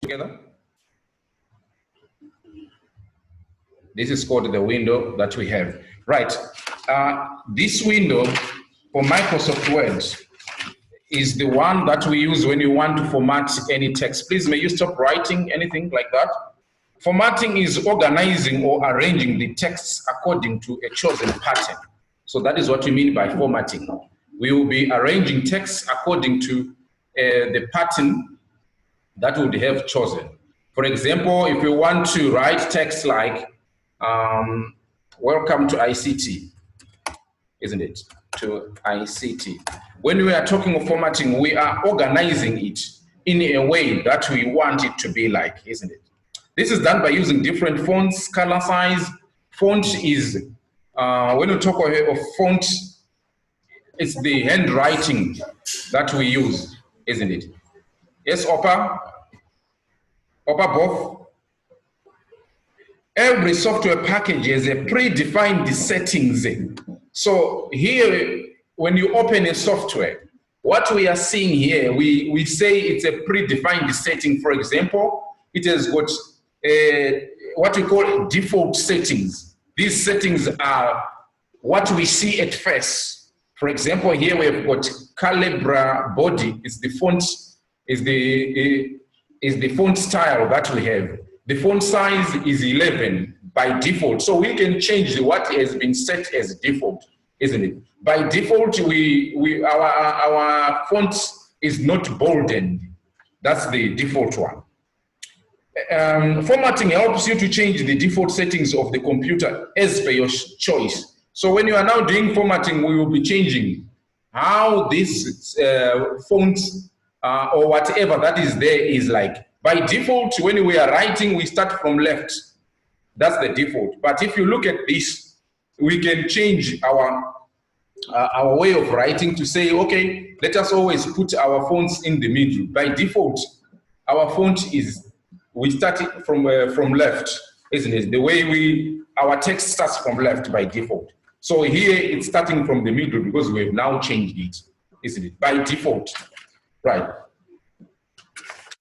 together? This is called the window that we have. Right. This window for Microsoft Word is the one that we use when you want to format any text. Please, may you stop writing anything like that? Formatting is organizing or arranging the texts according to a chosen pattern. So that is what we mean by formatting. We will be arranging texts according to the pattern that we would have chosen. For example, if you want to write text like, welcome to ICT, isn't it? To ICT. When we are talking of formatting, we are organizing it in a way that we want it to be like, isn't it? This is done by using different fonts, color size. Font is, when we talk of font, it's the handwriting that we use, isn't it? Yes, Opa? Opa, both? Every software package has a predefined settings. So here, when you open a software, what we are seeing here, we say it's a predefined setting. For example, it has got what we call default settings. These settings are what we see at first. For example, here we have got Calibra body. Is the font, is the font style that we have. The font size is 11 by default. So we can change what has been set as default, isn't it? By default, our font is not boldened. That's the default one. Formatting helps you to change the default settings of the computer as per your choice. So when you are now doing formatting, we will be changing how this font or whatever that is there is like. By default, when we are writing, we start from left. That's the default. But if you look at this, we can change our way of writing to say, okay, let us always put our fonts in the middle. By default, our font is, we start it from left, isn't it? The way our text starts from left by default. So here it's starting from the middle because we've now changed it, isn't it? By default, right?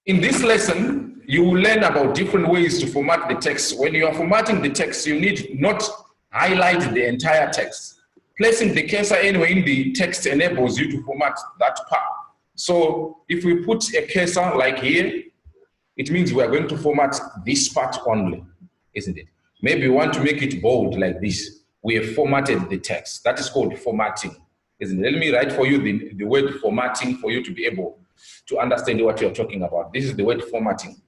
In this lesson, you will learn about different ways to format the text. When you are formatting the text, you need not highlight the entire text. Placing the cursor anywhere in the text enables you to format that part. So if we put a cursor like here, it means we are going to format this part only, isn't it? Maybe we want to make it bold like this. We have formatted the text. That is called formatting, isn't it? Let me write for you the word formatting for you to be able to understand what you're talking about. This is the word formatting.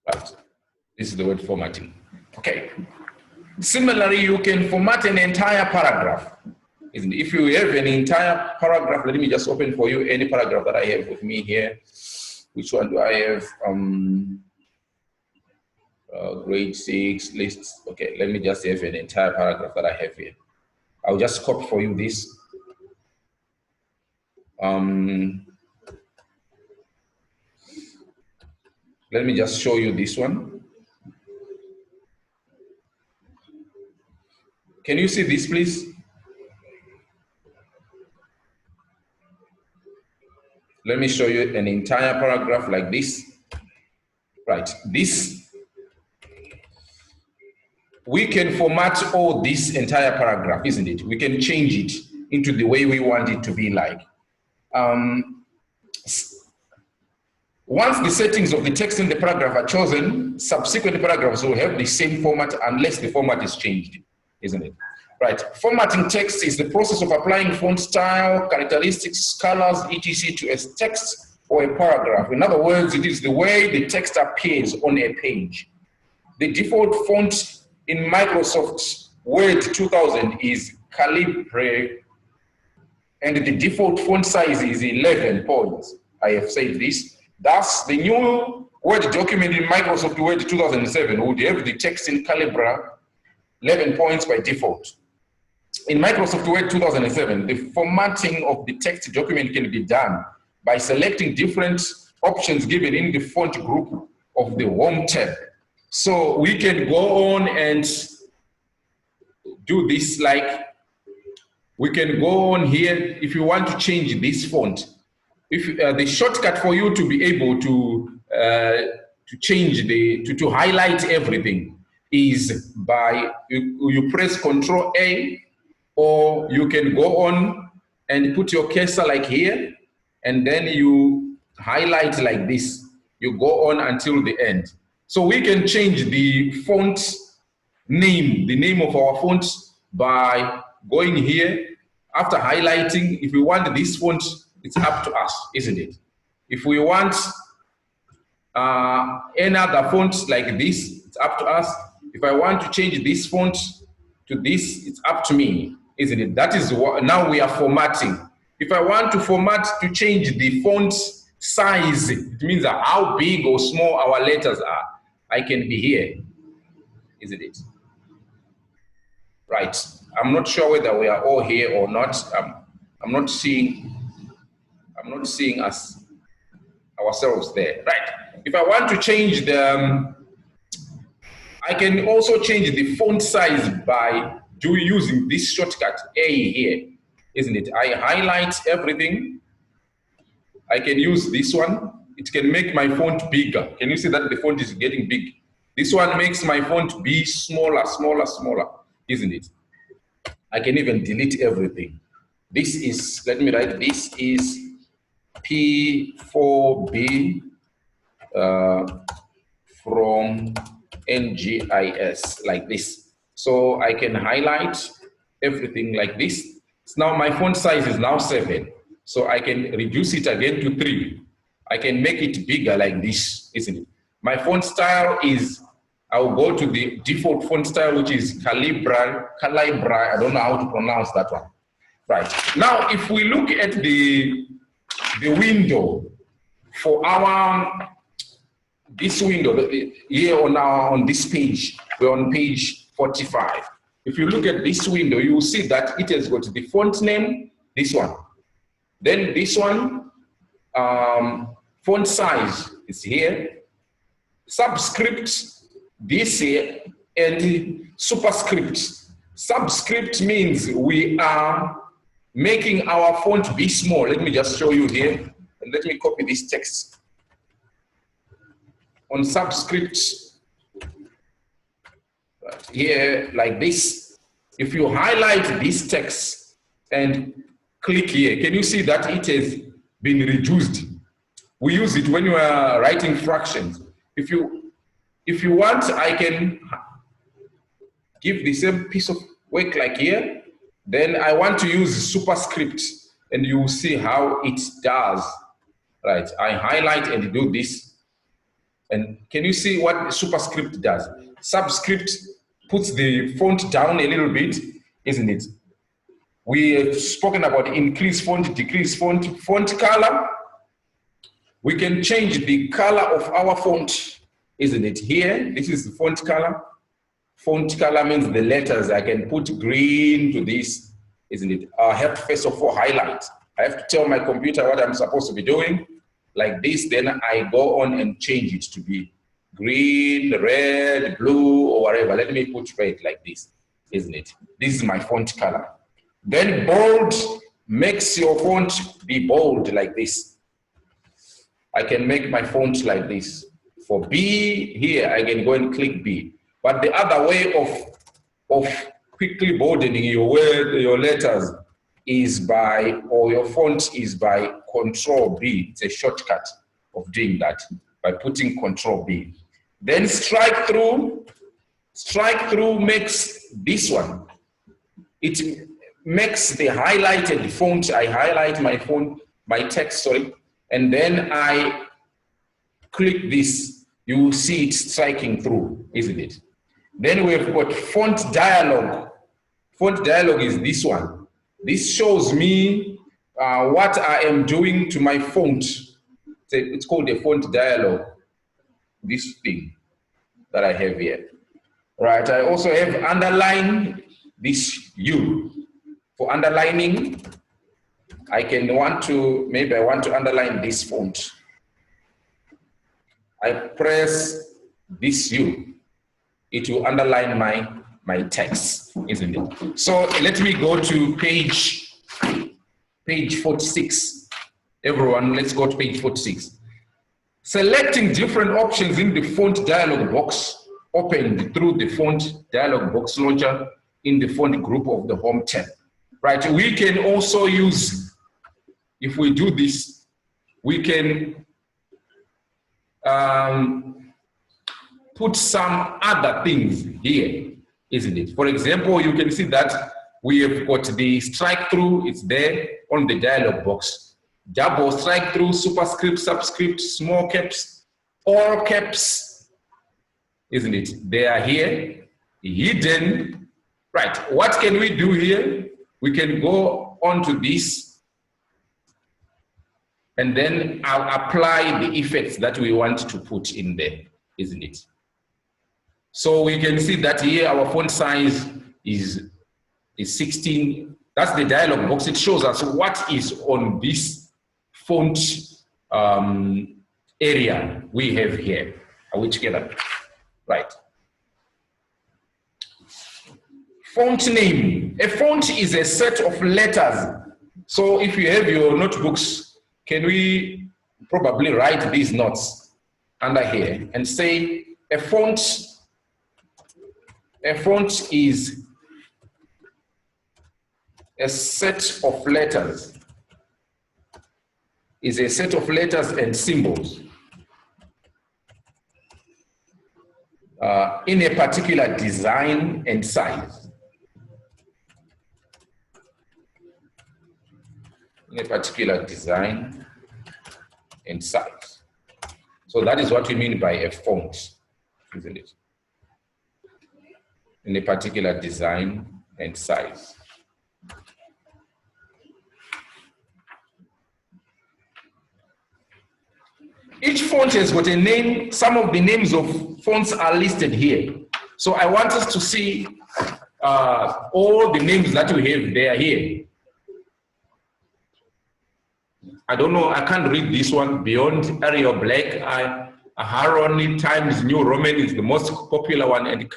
Right. This is the word formatting. Okay. Similarly, you can format an entire paragraph. Isn't it? If you have an entire paragraph, let me just open for you any paragraph that I have with me here. Which one do I have? Grade 6 lists. Okay, let me just have an entire paragraph that I have here. I'll just copy for you this. Let me just show you this one. Can you see this, please? Let me show you an entire paragraph like this. Right, this, we can format all this entire paragraph, isn't it? We can change it into the way we want it to be like. Once the settings of the text in the paragraph are chosen, subsequent paragraphs will have the same format unless the format is changed, isn't it? Right, formatting text is the process of applying font style, characteristics, colors, etc. to a text or a paragraph. In other words, it is the way the text appears on a page. The default font in Microsoft Word 2000 is Calibra, and the default font size is 11 points. I have said this. Thus, the new Word document in Microsoft Word 2007 would have the text in Calibra 11 points by default. In Microsoft Word 2007, the formatting of the text document can be done by selecting different options given in the font group of the Home tab. So we can go on and do this, like we can go on here. If you want to change this font, if the shortcut for you to be able to change to highlight everything is by you press Control A, or you can go on and put your cursor like here, and then you highlight like this. You go on until the end. So we can change the font name, the name of our font, by going here. After highlighting, if we want this font, it's up to us, isn't it? If we want any other font like this, it's up to us. If I want to change this font to this, it's up to me, isn't it? That is what now we are formatting. If I want to format to change the font size, it means how big or small our letters are. I can be here, isn't it? Right. I'm not sure whether we are all here or not. I'm not seeing us ourselves there. Right. If I want to change the, I can also change the font size by using this shortcut A here, isn't it? I highlight everything. I can use this one. It can make my font bigger. Can you see that the font is getting big? This one makes my font be smaller, smaller, smaller, isn't it? I can even delete everything. This is, let me write, this is P4B from NGIS, like this. So I can highlight everything like this. So now my font size is now 7. So I can reduce it again to 3. I can make it bigger like this, isn't it? My font style is, I'll go to the default font style, which is Calibra. I don't know how to pronounce that one. Right. Now, if we look at the window for our, this window here on this page, we're on page 45. If you look at this window, you will see that it has got the font name, this one. Then this one, font size is here. Subscript, this here, and superscript. Subscript means we are making our font be small. Let me just show you here, and let me copy this text. On subscript, right here, like this, if you highlight this text and click here, can you see that it has been reduced? We use it when you are writing fractions. If you want, I can give the same piece of work like here. Then I want to use superscript, and you will see how it does. Right, I highlight and do this. And can you see what superscript does? Subscript puts the font down a little bit, isn't it? We have spoken about increase font, decrease font, font color. We can change the color of our font, isn't it? Here, this is the font color. Font color means the letters. I can put green to this, isn't it? I have to first of all highlight. I have to tell my computer what I'm supposed to be doing. Like this, then I go on and change it to be green, red, blue, or whatever. Let me put red like this, isn't it? This is my font color. Then bold makes your font be bold like this. I can make my font like this. For B here, I can go and click B. But the other way of quickly boldening your letters is by, or your font is by Control B. It's a shortcut of doing that by putting Control B. Then strike through. Strike through makes this one. It makes the highlighted font. I highlight my font, my text, sorry, and then I click this. You will see it striking through, isn't it? Then we've got font dialog. Font dialog is this one. This shows me what I am doing to my font. It's called a font dialog, this thing that I have here. Right, I also have underline, this U. For underlining, maybe I want to underline this font. I press this U. It will underline my text, isn't it? So let me go to page 46. Everyone, let's go to page 46. Selecting different options in the font dialog box opened through the font dialog box launcher in the font group of the Home tab. Right, we can also use, if we do this, we can put some other things here, isn't it? For example, you can see that we have got the strike through, it's there on the dialog box. Double strike through, superscript, subscript, small caps, all caps, isn't it? They are here, hidden. Right, what can we do here? We can go on to this and then I'll apply the effects that we want to put in there, isn't it? So we can see that here our font size is 16. That's the dialog box. It shows us what is on this font area we have here. Are we together? Right. Font name. A font is a set of letters. So if you have your notebooks, can we probably write these notes under here and say a font is a set of letters, and symbols in a particular design and size. In a particular design and size. So that is what we mean by a font, isn't it? In a particular design and size. Each font has got a name. Some of the names of fonts are listed here. So I want us to see all the names that we have, they are here. I don't know, I can't read this one. Beyond Arial Black, Aharon Times New Roman is the most popular one, and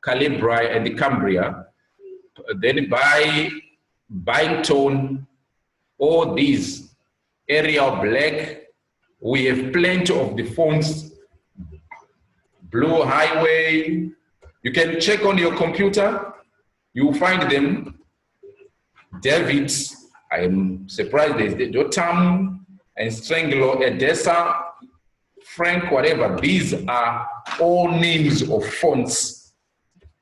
Calibri and the Cambria. Then by Byington, all these, Arial Black, we have plenty of the fonts. Blue Highway, you can check on your computer, you find them. David's, I am surprised there's the Dotam and Strangler, Edessa, Frank, whatever. These are all names of fonts,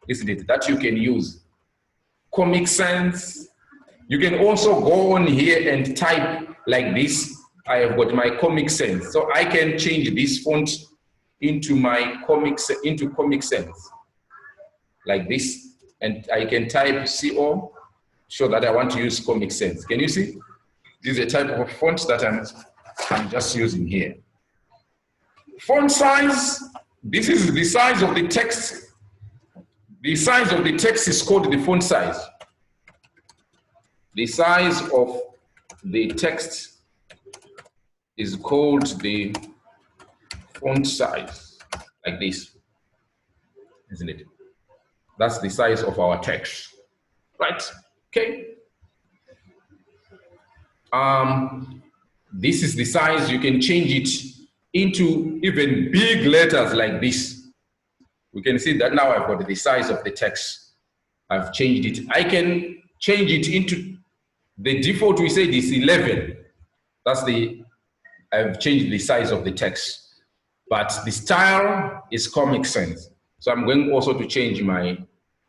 isn't it, that you can use. Comic Sans. You can also go on here and type like this. I have got my Comic Sans. So I can change this font into my Comic Sans like this. And I can type CO. Show that I want to use Comic Sans. Can you see? This is a type of font that I'm just using here. Font size, this is the size of the text. The size of the text is called the font size. The size of the text is called the font size, like this, isn't it? That's the size of our text, right? Okay. This is the size. You can change it into even big letters like this. We can see that now I've got the size of the text. I've changed it. I can change it into the default. We say this 11. That's the, I've changed the size of the text. But the style is Comic Sans. So I'm going also to change my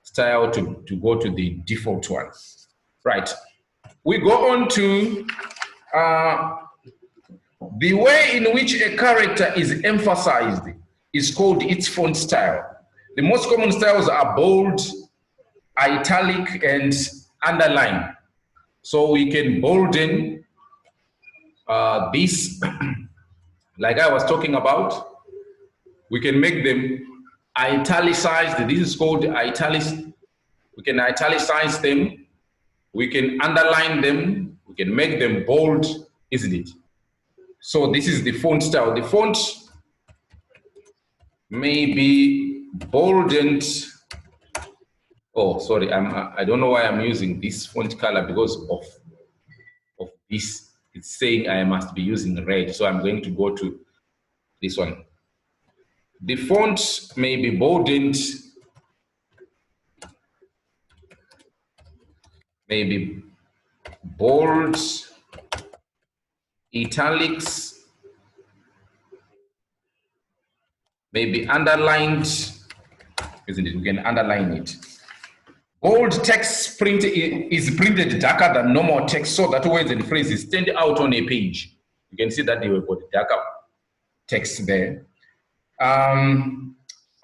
style to go to the default ones. Right. We go on to the way in which a character is emphasized is called its font style. The most common styles are bold, italic, and underline. So we can bolden this, like I was talking about. We can make them italicized. This is called italics. We can italicize them. We can underline them. We can make them bold, isn't it? So this is the font style. The font may be boldened. Oh, sorry, I don't know why I'm using this font color because of this. it's saying I must be using red. So I'm going to go to this one. The font may be boldened, maybe bold, italics, maybe underlined, isn't it? We can underline it. Bold text print is printed darker than normal text so that words and phrases stand out on a page. You can see that they will put darker text there.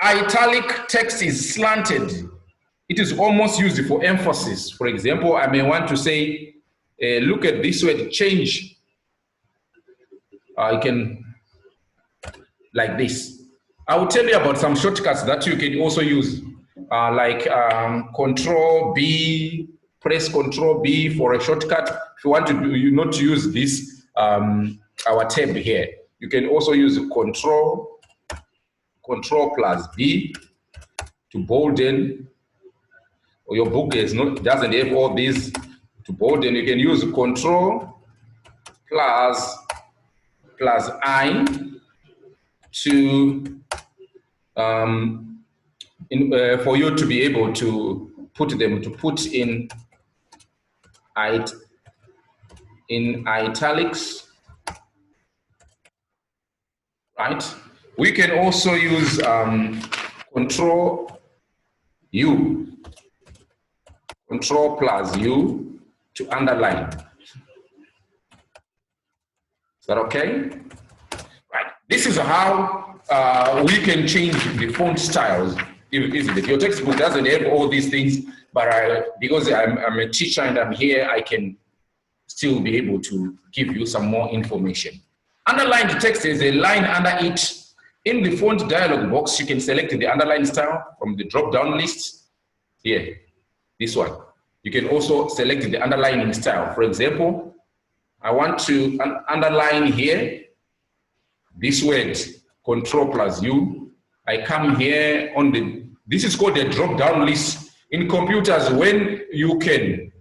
Italic text is slanted. It is almost used for emphasis. For example, I may want to say, look at this word, change. I can, like this. I will tell you about some shortcuts that you can also use, like Control B, press Control B for a shortcut. If you want to do, you not use this, our tab here, you can also use Control plus B to bolden. Or your book doesn't have all these to bolden. You can use Control plus I to for you to be able to put in italics, right? We can also use Control U, Control plus U to underline. Is that okay? Right. This is how we can change the font styles. If your textbook doesn't have all these things, but because I'm a teacher and I'm here, I can still be able to give you some more information. Underlined text is a line under it. In the font dialog box, you can select the underline style from the drop-down list. Here, this one. You can also select the underlining style. For example, I want to underline here this word, Control plus U. I come here on this is called a drop-down list. In computers, when you have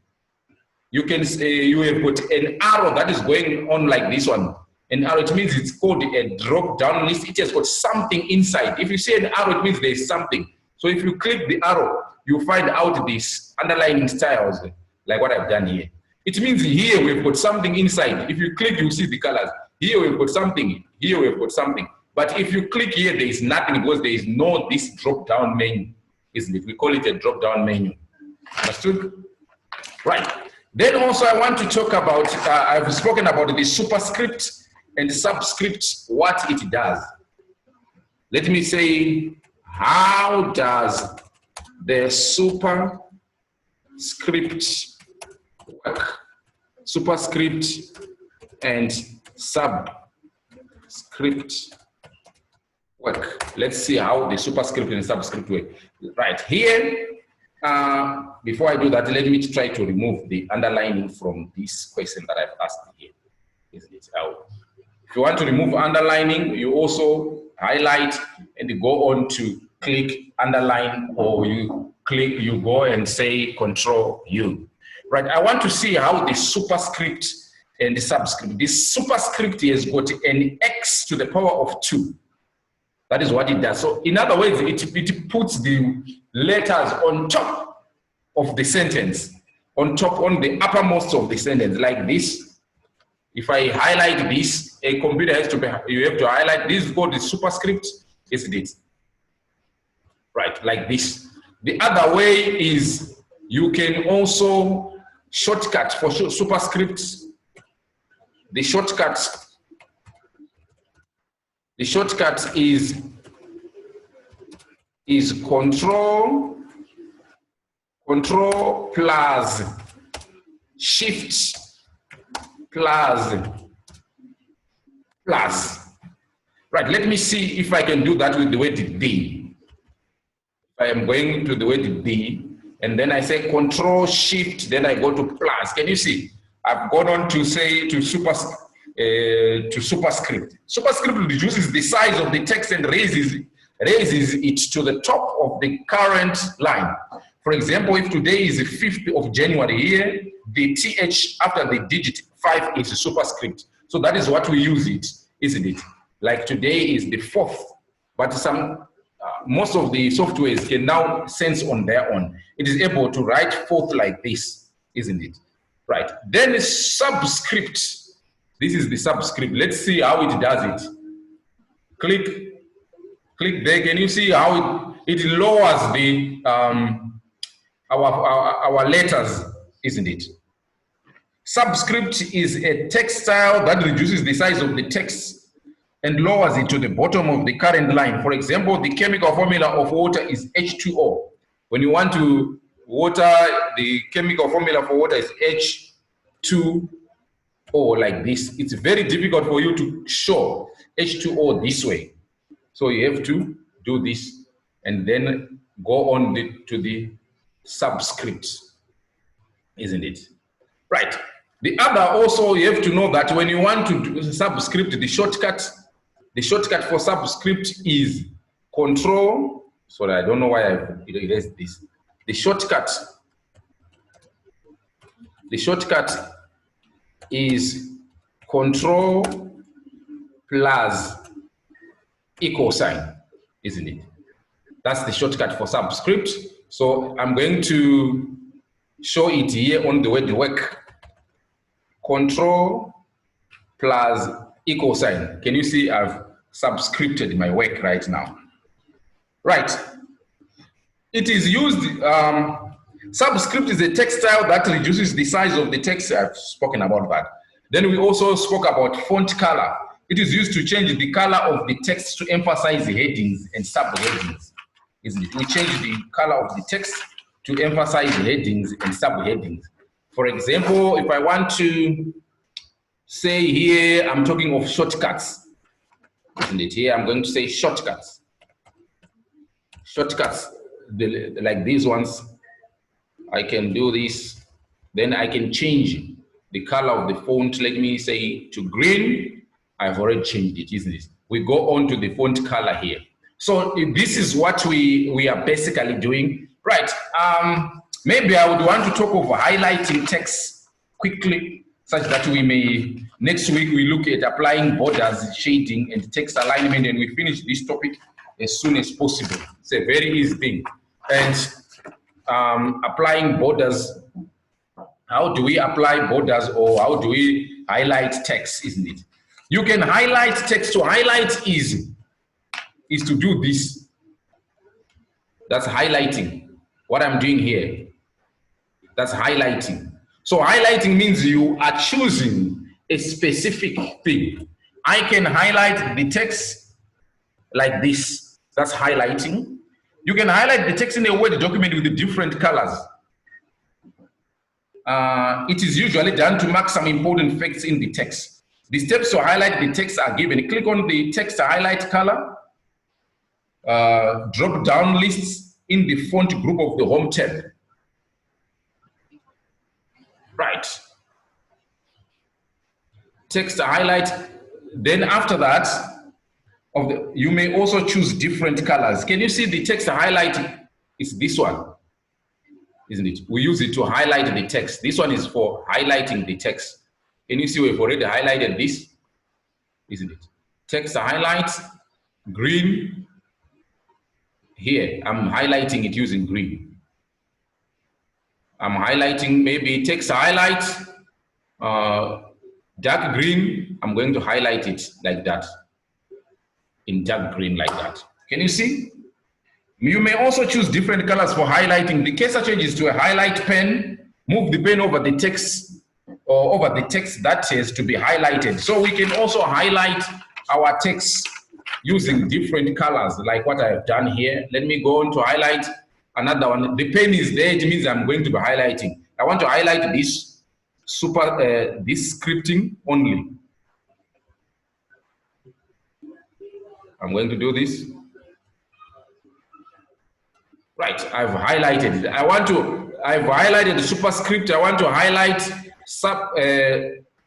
put an arrow that is going on like this one. An arrow, it means it's called a drop-down list. It has got something inside. If you see an arrow, it means there's something. So if you click the arrow, you find out these underlining styles, like what I've done here. It means here we've got something inside. If you click, you see the colors. Here we've got something. Here we've got something. But if you click here, there is nothing because there is no this drop-down menu, isn't it? We call it a drop-down menu. Understood? Right. Then also I want to talk about, I've spoken about the superscript and subscript, what it does. Let me say, how does the superscript work? Superscript and subscript work. Let's see how the superscript and subscript work. Right here, before I do that, let me try to remove the underlining from this question that I've asked here. Isn't it? If you want to remove underlining, you also highlight and go on to click underline, or you go and say Control U. Right, I want to see how the superscript and the subscript. This superscript has got an x to the power of 2. That is what it does. So in other words, it puts the letters on top of the sentence, on the uppermost of the sentence, like this. If I highlight this, a computer has to you have to highlight this is called the superscript, isn't it? Right, like this. The other way is you can also shortcut for superscripts. The shortcut is Control plus Shift plus. Right, let me see if I can do that with the word D. I am going to the word D, and then I say Control Shift, then I go to plus. Can you see? I've gone on to say to superscript. Superscript reduces the size of the text and raises it to the top of the current line. For example, if today is the 5th of January here, the TH after the digit 5 is a superscript. So that is what we use it, isn't it? Like today is the 4th, but most of the softwares can now sense on their own. It is able to write 4th like this, isn't it? Right. Then subscript. This is the subscript. Let's see how it does it. Click there. Can you see how it lowers the our letters, isn't it? Subscript is a text style that reduces the size of the text and lowers it to the bottom of the current line. For example, the chemical formula of water is H2O. When you want to water, the chemical formula for water is H2O like this. It's very difficult for you to show H2O this way. So you have to do this and then go on to the subscript, isn't it? Right. The other also, you have to know that when you want to do subscript, the shortcut for subscript is control. Sorry, I don't know why I erased this. The shortcut is control plus equal sign, isn't it? That's the shortcut for subscript. So I'm going to show it here on the word work. Control plus equal sign. Can you see I've subscripted my work right now? Right. It is used, subscript is a text style that reduces the size of the text. I've spoken about that. Then we also spoke about font color. It is used to change the color of the text to emphasize the headings and subheadings, isn't it? We change the color of the text to emphasize headings and subheadings. For example, if I want to say here, I'm talking of shortcuts, isn't it? Here I'm going to say shortcuts. Shortcuts, like these ones, I can do this. Then I can change the color of the font. Let me say to green. I've already changed it, isn't it? We go on to the font color here. So this is what we are basically doing. Right. Maybe I would want to talk of highlighting text quickly, such that we may, next week we look at applying borders, shading, and text alignment, and we finish this topic as soon as possible. It's a very easy thing. And applying borders, how do we apply borders, or how do we highlight text, isn't it? You can highlight text. To highlight is to do this. That's highlighting. What I'm doing here, that's highlighting. So highlighting means you are choosing a specific thing. I can highlight the text like this. That's highlighting. You can highlight the text in a Word document with the different colors. It is usually done to mark some important facts in the text. The steps to highlight the text are given. Click on the text highlight color. Drop down lists in the font group of the home tab. Right. Text highlight. Then after that, you may also choose different colors. Can you see the text highlight is this one, isn't it? We use it to highlight the text. This one is for highlighting the text. Can you see we've already highlighted this, isn't it? Text highlight, green. Here, I'm highlighting it using green. I'm highlighting maybe text highlight, dark green. I'm going to highlight it like that, in dark green like that. Can you see? You may also choose different colors for highlighting. The cursor changes to a highlight pen. Move the pen over the text or over the text that has to be highlighted. So we can also highlight our text using different colors, like what I have done here. Let me go on to highlight another one. The pen is there, it means I'm going to be highlighting. I want to highlight this this scripting only. I'm going to do this. Right, I've highlighted it. I've highlighted the superscript. I want to highlight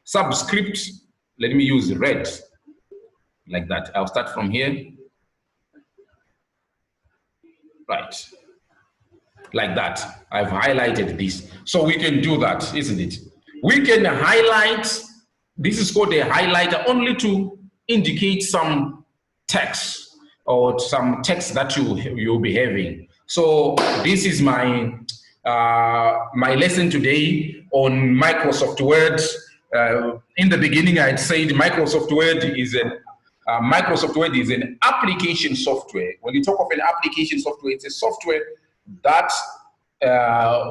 subscript. Let me use red, like that. I'll start from here. Right, like that. I've highlighted this. So we can do that, isn't it? We can highlight this is called a highlighter, only to indicate some text or some text that you'll be having. So this is my my lesson today on Microsoft Word. In the beginning, I had said Microsoft Word is an application software. When you talk of an application software, it's a software that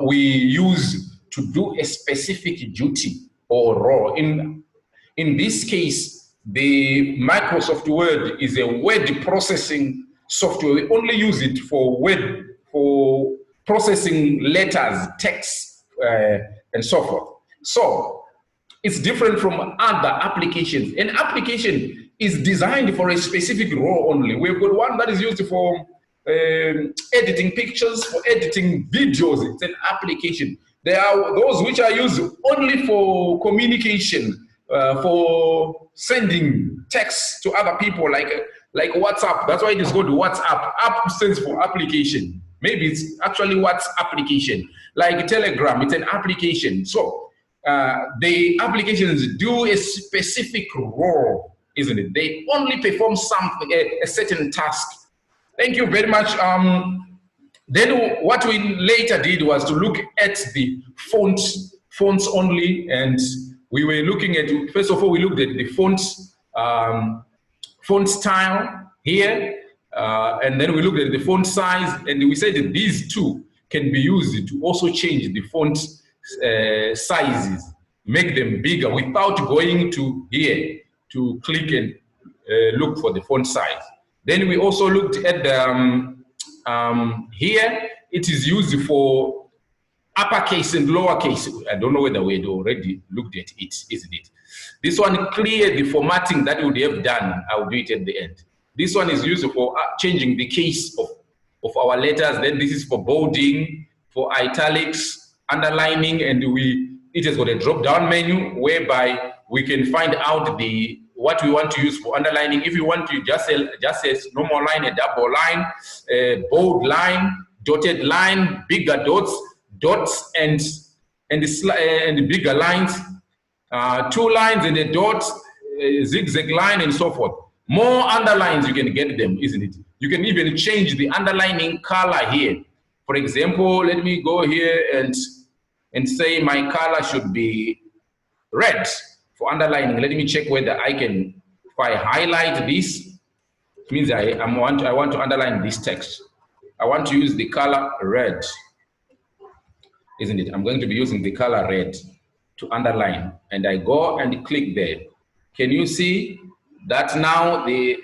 we use to do a specific duty or role. In this case, the Microsoft Word is a word processing software. We only use it for processing letters, text, and so forth. So it's different from other applications. An application is designed for a specific role only. We've got one that is used for editing pictures, for editing videos. It's an application. There are those which are used only for communication, for sending text to other people, like WhatsApp. That's why it is called WhatsApp. App stands for application. Maybe it's actually what's application. Like Telegram, it's an application. So the applications do a specific role, isn't it? They only perform something, a certain task. Thank you very much. Then what we later did was to look at the fonts only, and we were looking at, first of all, we looked at the font style here, and then we looked at the font size, and we said that these two can be used to also change the font sizes, make them bigger without going to here to click and look for the font size. Then we also looked at the here, it is used for uppercase and lowercase. I don't know whether we had already looked at it, isn't it? This one, clear the formatting that we would have done. I'll do it at the end. This one is used for changing the case of our letters. Then this is for bolding, for italics, underlining, and it has got a drop-down menu whereby we can find out what we want to use for underlining. If you want to just a normal line, a double line, a bold line, dotted line, bigger dots and bigger lines, 2 lines and a dot, zigzag line, and so forth. More underlines, you can get them, isn't it? You can even change the underlining color here. For example, let me go here and say my color should be red for underlining. Let me check whether I can, if I highlight this, it means I want to underline this text. I want to use the color red, isn't it? I'm going to be using the color red to underline, and I go and click there. Can you see that now the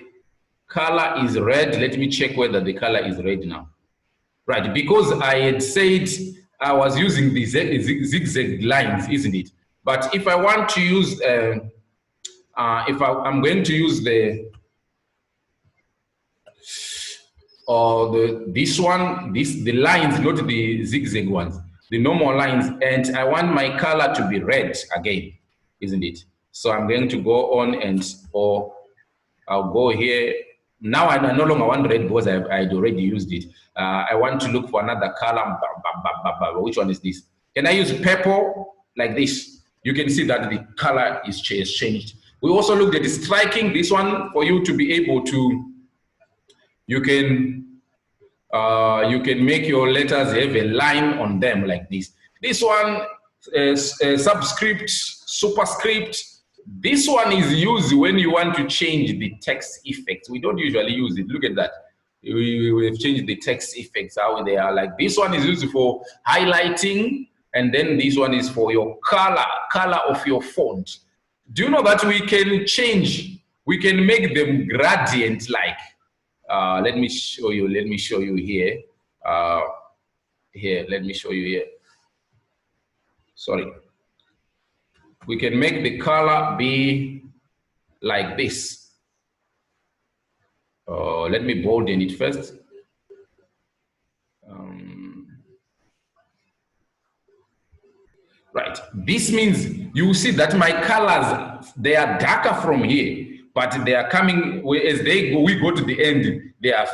color is red? Let me check whether the color is red now. Right, because I had said I was using the zigzag lines, isn't it? But if I want to use, I'm going to use the lines, not the zigzag ones, the normal lines, and I want my color to be red again, isn't it? So I'm going to go on I'll go here. Now I no longer want red because I'd already used it. I want to look for another color. Which one is this? Can I use purple like this? You can see that the color is changed. We also looked at the striking. This one, for you to be able to, you can make your letters have a line on them like this. This one, subscript, superscript. This one is used when you want to change the text effects. We don't usually use it. Look at that. We have changed the text effects, how they are. Like this one is used for highlighting, and then this one is for your color of your font. Do you know that we can change, we can make them gradient like? Let me show you here. Let me show you here. Sorry. We can make the color be like this. Let me bolden it first. Right. This means you see that my colors, they are darker from here, but they are coming as we go to the end. They are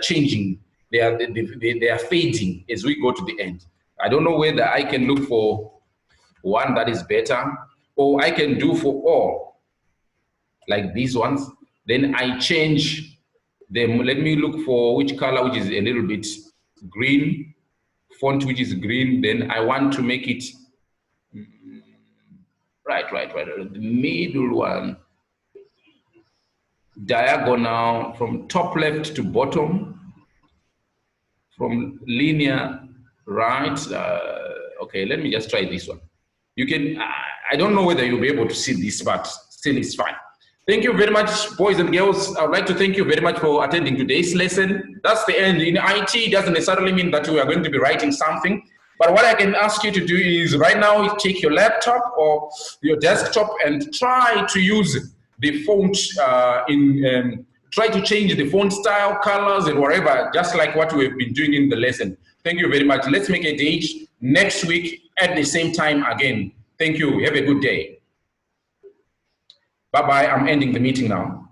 changing. They are fading as we go to the end. I don't know whether I can look for one that is better. or I can do for all, like these ones. Then I change them. Let me look for which color, which is a little bit green, font which is green. Then I want to make it right, the middle one, diagonal from top left to bottom, from linear right. Okay, let me just try this one. You can, I don't know whether you'll be able to see this, but still it's fine. Thank you very much, boys and girls. I would like to thank you very much for attending today's lesson. That's the end. In IT, it doesn't necessarily mean that we are going to be writing something, but what I can ask you to do is right now, take your laptop or your desktop and try to use the font try to change the font style, colors, and whatever, just like what we've been doing in the lesson. Thank you very much. Let's make a date next week at the same time again. Thank you. Have a good day. Bye-bye. I'm ending the meeting now.